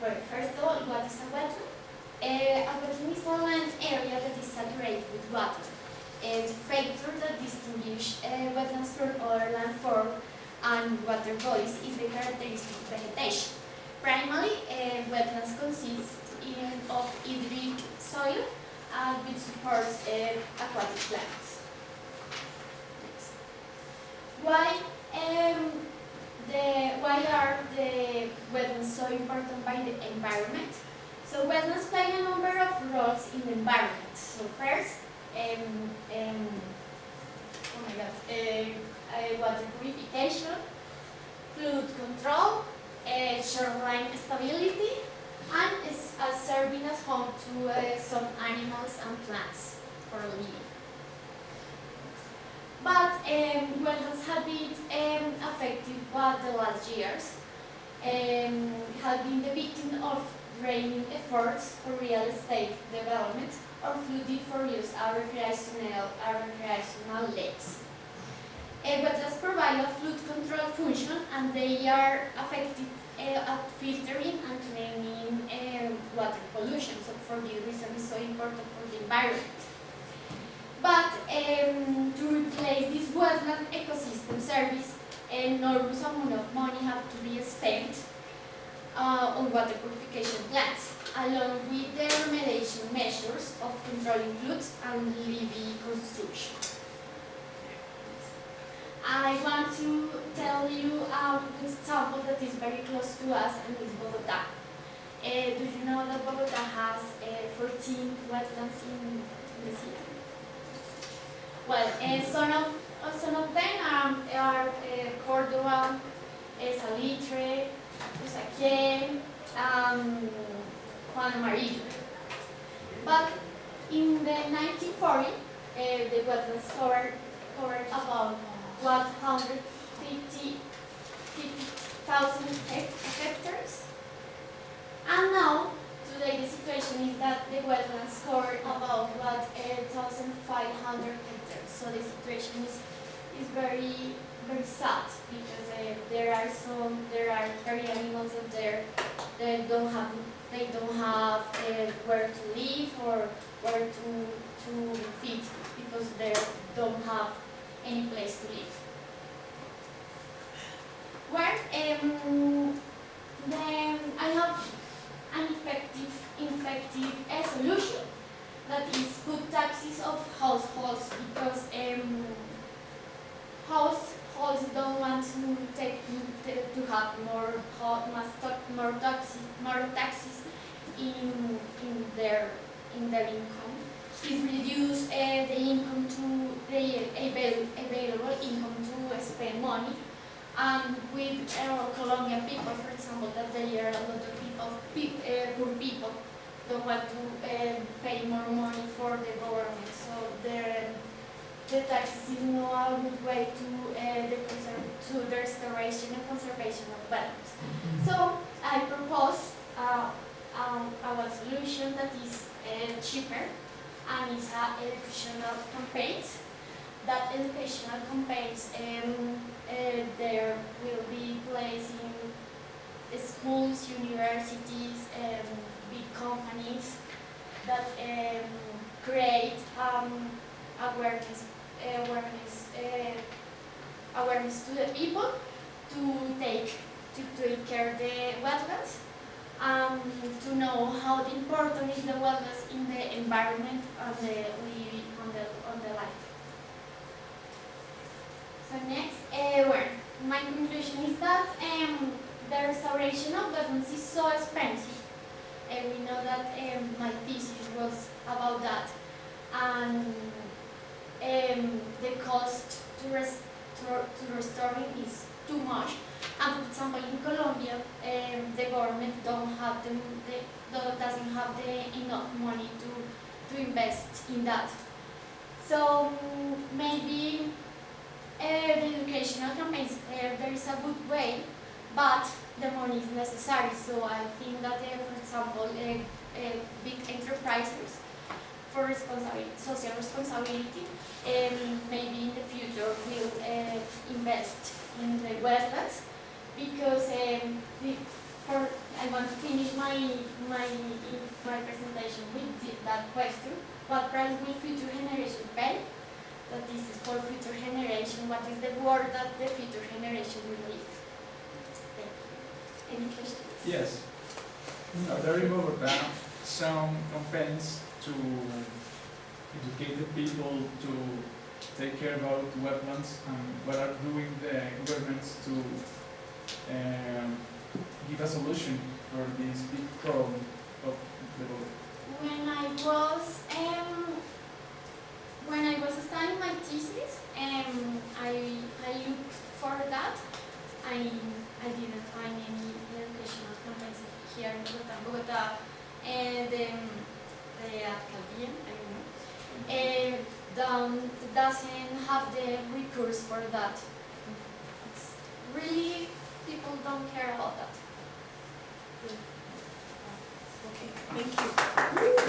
Well, first of all, what is a wetland? A wetland is a land area that is saturated with water. The factor that distinguishes wetlands from other landform and water bodies is the characteristic vegetation. Primarily, wetlands consist of hydric soil which supports aquatic plants. Next. Why are the wetlands so important by the environment? So wetlands play a number of roles in the environment. So first, water purification, flood control, shoreline stability, and is serving as home to some animals and plants for living. But wetlands have been affected by the last years, have been the victim of draining efforts for real estate development or flooding for use as recreational lakes. Wetlands provide a flood control function, and they are affected at filtering and cleaning water pollution. So for this reason, it's so important for the environment. But to replace this wetland ecosystem service, an enormous amount of money have to be spent on water purification plants, along with the remediation measures of controlling floods and levee construction. I want to tell you an example that is very close to us, and is Bogota. Do you know that Bogota has 14 wetlands in the city? Well, some of them are Córdoba, Salitre, Usaquén, Juan Amarillo. But in the 1940, the wetlands covered about 150,000 hectares. And now, today the situation is that the wetlands cover about 1,500 hectares. So the situation is very, very sad, because there are very animals out there that don't have where to live or where to feed, because they don't have any place to live. Where then I have an effective solution, that is put taxes of households, because households don't want to have more taxes in their income. It reduces the income available income to spend money. And with Colombian people, for example, that there are a lot of poor people don't want to pay more money for the government. So the taxes is not a good way to the restoration and conservation of wetlands. So I propose a solution that is cheaper, and is educational campaigns. That educational campaigns there will be placed in schools, universities, big companies that create awareness to the people to take care of the wetlands, to know how important is the wetlands in the environment and the living on the life. So next, my conclusion is that the restoration of wetlands is so expensive. We know that my thesis was about that, and the cost to restoring is too much. And for example, in Colombia, the government doesn't have enough money to invest in that. So maybe the educational campaigns, there is a good way, but the money is necessary. So I think that, for example, big enterprises for social responsibility, maybe in the future will invest in the wetlands, because I want to finish my presentation with that question. What price will future generation pay? That this is for future generation. What is the world that the future generation will live? Thank you. Any questions? Yes. There in Bogota, some campaigns to educate the people to take care about wetlands and what are doing the governments to give a solution for this big problem of the Bogota. When I was studying my thesis, I looked for that. I didn't find any educational campaigns here in Bogota, and the alcaldía, I don't know, doesn't have the recourse for that. It's really, people don't care about that. Okay, thank you.